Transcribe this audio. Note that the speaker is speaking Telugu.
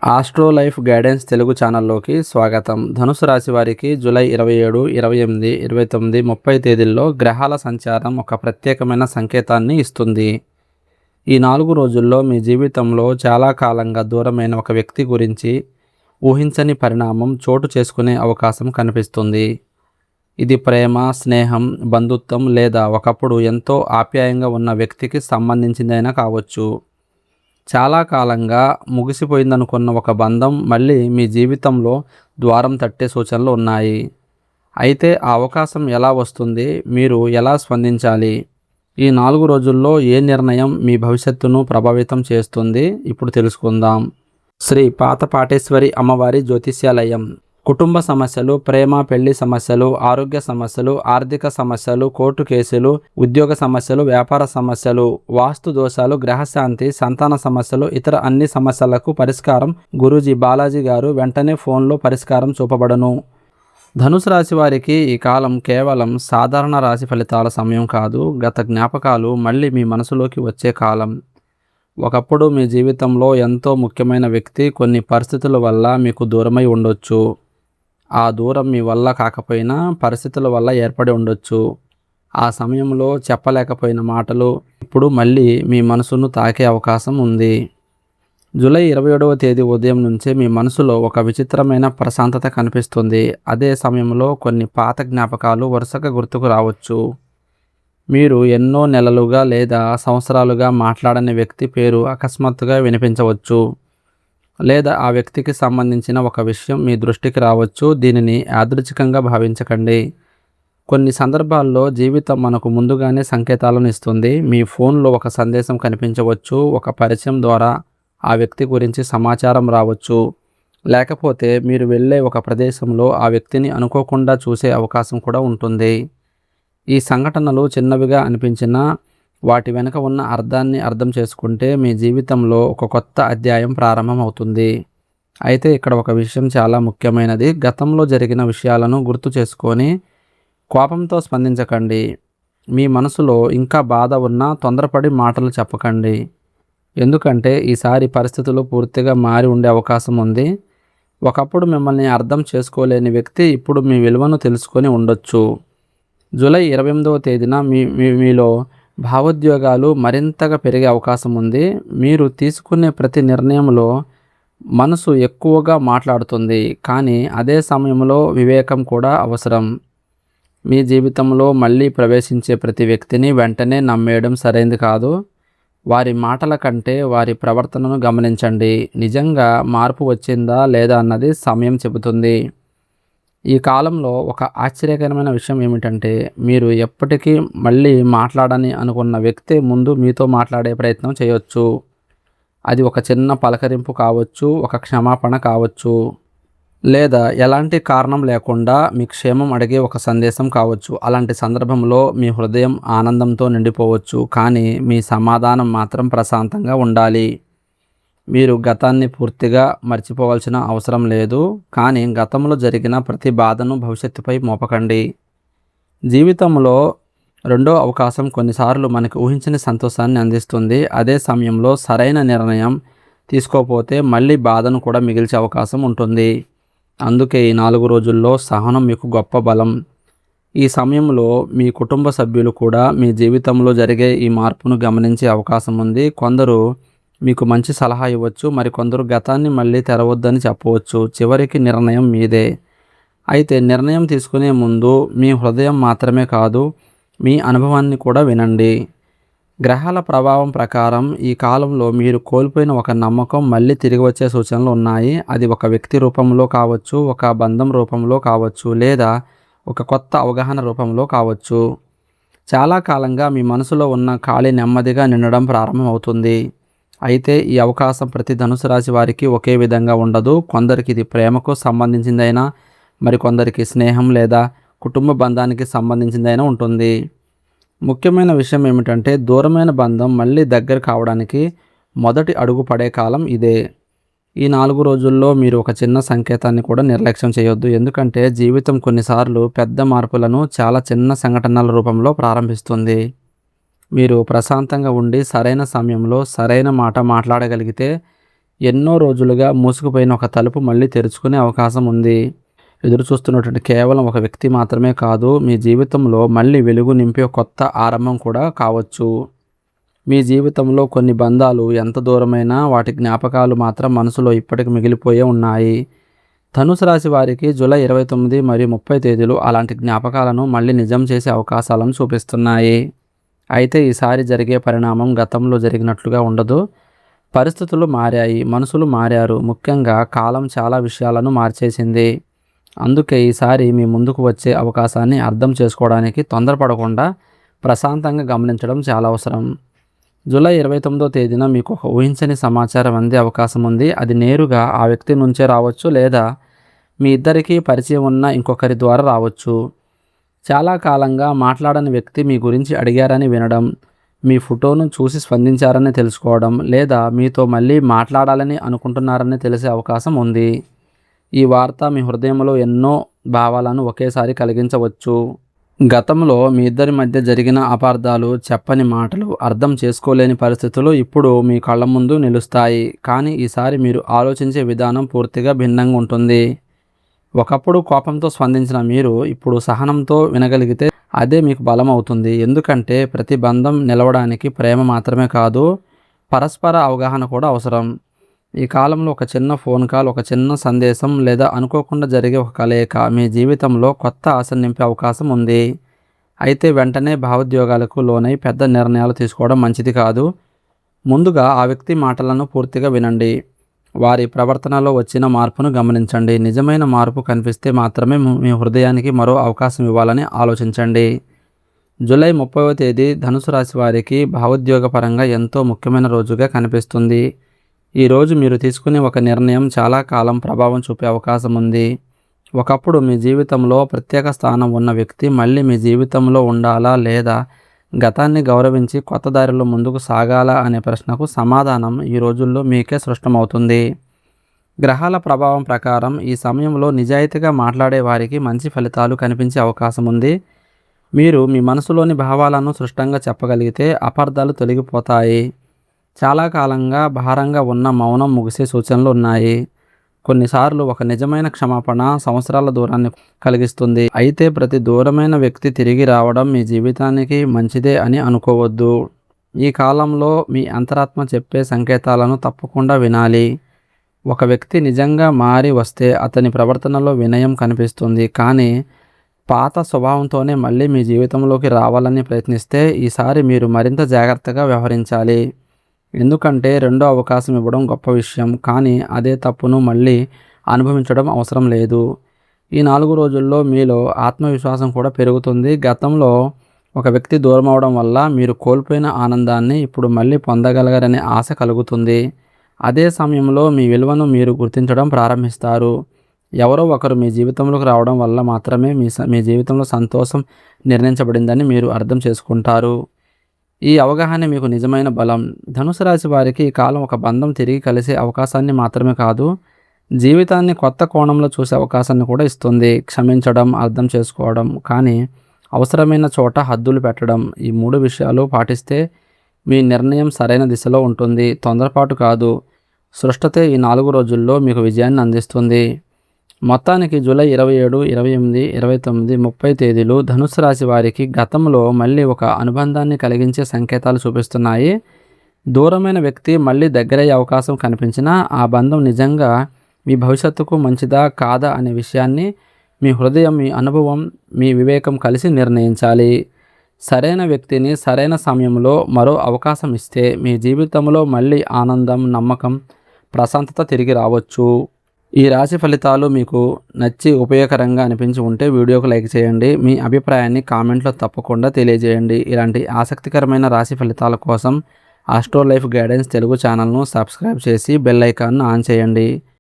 ఆస్ట్రో లైఫ్ గైడెన్స్ తెలుగు ఛానల్లోకి స్వాగతం. ధనుసు రాశి వారికి జూలై 27, 28, 29, 30 తేదీల్లో గ్రహాల సంచారం ఒక ప్రత్యేకమైన సంకేతాన్ని ఇస్తుంది. ఈ 4 రోజుల్లో మీ జీవితంలో చాలా కాలంగా దూరమైన ఒక వ్యక్తి గురించి ఊహించని పరిణామం చోటు చేసుకునే అవకాశం కనిపిస్తుంది. ఇది ప్రేమ, స్నేహం, బంధుత్వం లేదా ఒకప్పుడు ఎంతో ఆప్యాయంగా ఉన్న వ్యక్తికి సంబంధించిందైనా కావచ్చు. చాలా కాలంగా ముగిసిపోయిందనుకున్న ఒక బంధం మళ్ళీ మీ జీవితంలో ద్వారం తట్టే సూచనలు ఉన్నాయి. అయితే ఆ అవకాశం ఎలా వస్తుంది? మీరు ఎలా స్పందించాలి? ఈ 4 రోజుల్లో ఏ నిర్ణయం మీ భవిష్యత్తును ప్రభావితం చేస్తుంది? ఇప్పుడు తెలుసుకుందాం. శ్రీ పాతపాటేశ్వరి అమ్మవారి జ్యోతిష్యాలయం. కుటుంబ సమస్యలు, ప్రేమ, పెళ్లి సమస్యలు, ఆరోగ్య సమస్యలు, ఆర్థిక సమస్యలు, కోర్టు కేసులు, ఉద్యోగ సమస్యలు, వ్యాపార సమస్యలు, వాస్తు దోషాలు, గ్రహశాంతి, సంతాన సమస్యలు, ఇతర అన్ని సమస్యలకు పరిష్కారం గురూజీ బాలాజీ గారు వెంటనే ఫోన్లో పరిష్కారం చూపబడను. ధనుసు రాశి వారికి ఈ కాలం కేవలం సాధారణ రాశి ఫలితాల సమయం కాదు, గత జ్ఞాపకాలు మళ్ళీ మీ మనసులోకి వచ్చే కాలం. ఒకప్పుడు మీ జీవితంలో ఎంతో ముఖ్యమైన వ్యక్తి కొన్ని పరిస్థితుల వల్ల మీకు దూరమై ఉండొచ్చు. ఆ దూరం మీ వల్ల కాకపోయినా పరిస్థితుల వల్ల ఏర్పడి ఉండొచ్చు. ఆ సమయంలో చెప్పలేకపోయిన మాటలు ఇప్పుడు మళ్ళీ మీ మనసును తాకే అవకాశం ఉంది. జూలై 27వ తేదీ ఉదయం నుంచే మీ మనసులో ఒక విచిత్రమైన ప్రశాంతత కనిపిస్తుంది. అదే సమయంలో కొన్ని పాత జ్ఞాపకాలు వరుసగా గుర్తుకు రావచ్చు. మీరు ఎన్నో నెలలుగా లేదా సంవత్సరాలుగా మాట్లాడని వ్యక్తి పేరు అకస్మాత్తుగా వినిపించవచ్చు. లేదా ఆ వ్యక్తికి సంబంధించిన ఒక విషయం మీ దృష్టికి రావచ్చు. దీనిని యాదృచ్ఛికంగా భావించకండి. కొన్ని సందర్భాల్లో జీవితం మనకు ముందుగానే సంకేతాలను ఇస్తుంది. మీ ఫోన్లో ఒక సందేశం కనిపించవచ్చు. ఒక పరిచయం ద్వారా ఆ వ్యక్తి గురించి సమాచారం రావచ్చు. లేకపోతే మీరు వెళ్ళే ఒక ప్రదేశంలో ఆ వ్యక్తిని అనుకోకుండా చూసే అవకాశం కూడా ఉంటుంది. ఈ సంఘటనలు చిన్నవిగా అనిపించినా వాటి వెనుక ఉన్న అర్థాన్ని అర్థం చేసుకుంటే మీ జీవితంలో ఒక కొత్త అధ్యాయం ప్రారంభమవుతుంది. అయితే ఇక్కడ ఒక విషయం చాలా ముఖ్యమైనది. గతంలో జరిగిన విషయాలను గుర్తు చేసుకొని కోపంతో స్పందించకండి. మీ మనసులో ఇంకా బాధ ఉన్నా తొందరపడి మాటలు చెప్పకండి. ఎందుకంటే ఈసారి పరిస్థితులు పూర్తిగా మారి ఉండే అవకాశం ఉంది. ఒకప్పుడు మిమ్మల్ని అర్థం చేసుకోలేని వ్యక్తి ఇప్పుడు మీ విలువను తెలుసుకొని ఉండొచ్చు. జూలై 28వ తేదీన మీలో భావోద్వేగాలు మరింతగా పెరిగే అవకాశం ఉంది. మీరు తీసుకునే ప్రతి నిర్ణయంలో మనసు ఎక్కువగా మాట్లాడుతుంది, కానీ అదే సమయంలో వివేకం కూడా అవసరం. మీ జీవితంలో మళ్ళీ ప్రవేశించే ప్రతి వ్యక్తిని వెంటనే నమ్మేయడం సరైనది కాదు. వారి మాటల కంటే వారి ప్రవర్తనను గమనించండి. నిజంగా మార్పు వచ్చిందా లేదా అన్నది సమయం చెబుతుంది. ఈ కాలంలో ఒక ఆశ్చర్యకరమైన విషయం ఏమిటంటే మీరు ఎప్పటికీ మళ్ళీ మాట్లాడని అనుకున్న వ్యక్తి ముందు మీతో మాట్లాడే ప్రయత్నం చేయొచ్చు. అది ఒక చిన్న పలకరింపు కావచ్చు, ఒక క్షమాపణ కావచ్చు, లేదా ఎలాంటి కారణం లేకుండా మీ క్షేమం అడిగే ఒక సందేశం కావచ్చు. అలాంటి సందర్భంలో మీ హృదయం ఆనందంతో నిండిపోవచ్చు, కానీ మీ సమాధానం మాత్రం ప్రశాంతంగా ఉండాలి. మీరు గతాన్ని పూర్తిగా మర్చిపోవాల్సిన అవసరం లేదు, కానీ గతంలో జరిగిన ప్రతి బాధను భవిష్యత్తుపై మోపకండి. జీవితంలో రెండో అవకాశం కొన్నిసార్లు మనకు ఊహించని సంతోషాన్ని అందిస్తుంది. అదే సమయంలో సరైన నిర్ణయం తీసుకోకపోతే మళ్ళీ బాధను కూడా మిగిల్చే అవకాశం ఉంటుంది. అందుకే ఈ 4 రోజుల్లో సహనం మీకు గొప్ప బలం. ఈ సమయంలో మీ కుటుంబ సభ్యులు కూడా మీ జీవితంలో జరిగే ఈ మార్పును గమనించే అవకాశం ఉంది. కొందరు మీకు మంచి సలహా ఇవ్వచ్చు, మరికొందరు గతాన్ని మళ్ళీ తెరవద్దని చెప్పవచ్చు. చివరికి నిర్ణయం మీదే. అయితే నిర్ణయం తీసుకునే ముందు మీ హృదయం మాత్రమే కాదు, మీ అనుభవాన్ని కూడా వినండి. గ్రహాల ప్రభావం ప్రకారం ఈ కాలంలో మీరు కోల్పోయిన ఒక నమ్మకం మళ్ళీ తిరిగి వచ్చే సూచనలు ఉన్నాయి. అది ఒక వ్యక్తి రూపంలో కావచ్చు, ఒక బంధం రూపంలో కావచ్చు, లేదా ఒక కొత్త అవగాహన రూపంలో కావచ్చు. చాలా కాలంగా మీ మనసులో ఉన్న ఖాళీ నెమ్మదిగా నిండడం ప్రారంభమవుతుంది. అయితే ఈ అవకాశం ప్రతి ధనుసు రాశి వారికి ఒకే విధంగా ఉండదు. కొందరికి ఇది ప్రేమకు సంబంధించిందైనా, మరికొందరికి స్నేహం లేదా కుటుంబ బంధానికి సంబంధించిందైనా ఉంటుంది. ముఖ్యమైన విషయం ఏమిటంటే దూరమైన బంధం మళ్ళీ దగ్గర కావడానికి మొదటి అడుగు పడే కాలం ఇదే. ఈ 4 రోజుల్లో మీరు ఒక చిన్న సంకేతాన్ని కూడా నిర్లక్ష్యం చేయొద్దు. ఎందుకంటే జీవితం కొన్నిసార్లు పెద్ద మార్పులను చాలా చిన్న సంఘటనల రూపంలో ప్రారంభిస్తుంది. మీరు ప్రశాంతంగా ఉండి సరైన సమయంలో సరైన మాట మాట్లాడగలిగితే ఎన్నో రోజులుగా మూసుకుపోయిన ఒక తలుపు మళ్ళీ తెరుచుకునే అవకాశం ఉంది. ఎదురు చూస్తున్నటువంటి కేవలం ఒక వ్యక్తి మాత్రమే కాదు, మీ జీవితంలో మళ్ళీ వెలుగు నింపే కొత్త ఆరంభం కూడా కావచ్చు. మీ జీవితంలో కొన్ని బంధాలు ఎంత దూరమైనా వాటి జ్ఞాపకాలు మాత్రం మనసులో ఇప్పటికి మిగిలిపోయే ఉన్నాయి. ధనుసు రాశి వారికి జూలై 29 మరియు 30 తేదీలు అలాంటి జ్ఞాపకాలను మళ్ళీ నిజం చేసే అవకాశాలను చూపిస్తున్నాయి. అయితే ఈసారి జరిగే పరిణామం గతంలో జరిగినట్లుగా ఉండదు. పరిస్థితులు మారాయి, మనుషులు మారారు. ముఖ్యంగా కాలం చాలా విషయాలను మార్చేసింది. అందుకే ఈసారి మీ ముందుకు వచ్చే అవకాశాన్ని అర్థం చేసుకోవడానికి తొందరపడకుండా ప్రశాంతంగా గమనించడం చాలా అవసరం. జూలై 29వ తేదీన మీకు ఒక ఊహించని సమాచారం అందే అవకాశం ఉంది. అది నేరుగా ఆ వ్యక్తి నుంచే రావచ్చు, లేదా మీ ఇద్దరికీ పరిచయం ఉన్న ఇంకొకరి ద్వారా రావచ్చు. చాలా కాలంగా మాట్లాడని వ్యక్తి మీ గురించి అడిగారని వినడం, మీ ఫోటోను చూసి స్పందించారని తెలుసుకోవడం, లేదా మీతో మళ్ళీ మాట్లాడాలని అనుకుంటున్నారని తెలిసే అవకాశం ఉంది. ఈ వార్త మీ హృదయంలో ఎన్నో భావాలను ఒకేసారి కలిగించవచ్చు. గతంలో మీ ఇద్దరి మధ్య జరిగిన అపార్థాలు, చెప్పని మాటలు, అర్థం చేసుకోలేని పరిస్థితులు ఇప్పుడు మీ కళ్ళ ముందు నిలుస్తాయి. కానీ ఈసారి మీరు ఆలోచించే విధానం పూర్తిగా భిన్నంగా ఉంటుంది. ఒకప్పుడు కోపంతో స్పందించిన మీరు ఇప్పుడు సహనంతో వినగలిగితే అదే మీకు బలం అవుతుంది. ఎందుకంటే ప్రతి బంధం నిలవడానికి ప్రేమ మాత్రమే కాదు, పరస్పర అవగాహన కూడా అవసరం. ఈ కాలంలో ఒక చిన్న ఫోన్ కాల్, ఒక చిన్న సందేశం, లేదా అనుకోకుండా జరిగే ఒక కలయిక మీ జీవితంలో కొత్త ఆశను నింపే అవకాశం ఉంది. అయితే వెంటనే భావోద్వేగాలకు లోనై పెద్ద నిర్ణయాలు తీసుకోవడం మంచిది కాదు. ముందుగా ఆ వ్యక్తి మాటలను పూర్తిగా వినండి. వారి ప్రవర్తనలో వచ్చిన మార్పును గమనించండి. నిజమైన మార్పు కనిపిస్తే మాత్రమే మీ హృదయానికి మరో అవకాశం ఇవ్వాలని ఆలోచించండి. జూలై 30వ తేదీ ధనుసు రాశి వారికి భావోద్వేగపరంగా ఎంతో ముఖ్యమైన రోజుగా కనిపిస్తుంది. ఈరోజు మీరు తీసుకునే ఒక నిర్ణయం చాలా కాలం ప్రభావం చూపే అవకాశం ఉంది. ఒకప్పుడు మీ జీవితంలో ప్రత్యేక స్థానం ఉన్న వ్యక్తి మళ్ళీ మీ జీవితంలో ఉండాలా, లేదా గతాన్ని గౌరవించి కొత్త దారిలో ముందుకు సాగాలా అనే ప్రశ్నకు సమాధానం ఈ రోజుల్లో మీకే స్పష్టమవుతుంది. గ్రహాల ప్రభావం ప్రకారం ఈ సమయంలో నిజాయితీగా మాట్లాడే వారికి మంచి ఫలితాలు కనిపించే అవకాశం ఉంది. మీరు మీ మనసులోని భావాలను స్పష్టంగా చెప్పగలిగితే అపార్థాలు తొలగిపోతాయి. చాలా కాలంగా భారంగా ఉన్న మౌనం ముగిసే సూచనలు ఉన్నాయి. కొన్నిసార్లు ఒక నిజమైన క్షమాపణ సంవత్సరాల దూరాన్ని కలిగిస్తుంది. అయితే ప్రతి దూరమైన వ్యక్తి తిరిగి రావడం మీ జీవితానికి మంచిదే అని అనుకోవద్దు. ఈ కాలంలో మీ అంతరాత్మ చెప్పే సంకేతాలను తప్పకుండా వినాలి. ఒక వ్యక్తి నిజంగా మారి వస్తే అతని ప్రవర్తనలో వినయం కనిపిస్తుంది. కానీ పాత స్వభావంతోనే మళ్ళీ మీ జీవితంలోకి రావాలని ప్రయత్నిస్తే ఈసారి మీరు మరింత జాగ్రత్తగా వ్యవహరించాలి. ఎందుకంటే రెండో అవకాశం ఇవ్వడం గొప్ప విషయం, కానీ అదే తప్పును మళ్ళీ అనుభవించడం అవసరం లేదు. ఈ 4 రోజుల్లో మీలో ఆత్మవిశ్వాసం కూడా పెరుగుతుంది. గతంలో ఒక వ్యక్తి దూరం అవడం వల్ల మీరు కోల్పోయిన ఆనందాన్ని ఇప్పుడు మళ్ళీ పొందగలగరనే ఆశ కలుగుతుంది. అదే సమయంలో మీ విలువను మీరు గుర్తించడం ప్రారంభిస్తారు. ఎవరో ఒకరు మీ జీవితంలోకి రావడం వల్ల మాత్రమే మీ జీవితంలో సంతోషం నిర్ణయించబడిందని మీరు అర్థం చేసుకుంటారు. ఈ అవగాహన మీకు నిజమైన బలం. ధనుసు రాశి వారికి ఈ కాలం ఒక బంధం తిరిగి కలిసే అవకాశాన్ని మాత్రమే కాదు, జీవితాన్ని కొత్త కోణంలో చూసే అవకాశాన్ని కూడా ఇస్తుంది. క్షమించడం, అర్థం చేసుకోవడం, కానీ అవసరమైన చోట హద్దులు పెట్టడం, ఈ 3 విషయాలు పాటిస్తే మీ నిర్ణయం సరైన దిశలో ఉంటుంది. తొందరపాటు కాదు, స్పష్టతే ఈ 4 రోజుల్లో మీకు విజయాన్ని అందిస్తుంది. మొత్తానికి జూలై 27, 28, 29, 30 తేదీలు ధనుసు రాశి వారికి గతంలో మళ్ళీ ఒక అనుబంధాన్ని కలిగించే సంకేతాలు చూపిస్తున్నాయి. దూరమైన వ్యక్తి మళ్ళీ దగ్గరయ్యే అవకాశం కనిపించినా ఆ బంధం నిజంగా మీ భవిష్యత్తుకు మంచిదా కాదా అనే విషయాన్ని మీ హృదయం, మీ అనుభవం, మీ వివేకం కలిసి నిర్ణయించాలి. సరైన వ్యక్తిని సరైన సమయంలో మరో అవకాశం ఇస్తే మీ జీవితంలో మళ్ళీ ఆనందం, నమ్మకం, ప్రశాంతత తిరిగి రావచ్చు. ఈ రాశి ఫలితాలు మీకు నచ్చి ఉపయోగకరంగా అనిపించి ఉంటే వీడియోకు లైక్ చేయండి. మీ అభిప్రాయాన్ని కామెంట్లో తప్పకుండా తెలియజేయండి. ఇలాంటి ఆసక్తికరమైన రాశి ఫలితాల కోసం ఆస్ట్రో లైఫ్ గైడెన్స్ తెలుగు ఛానల్ను సబ్స్క్రైబ్ చేసి బెల్ ఐకాన్ను ఆన్ చేయండి.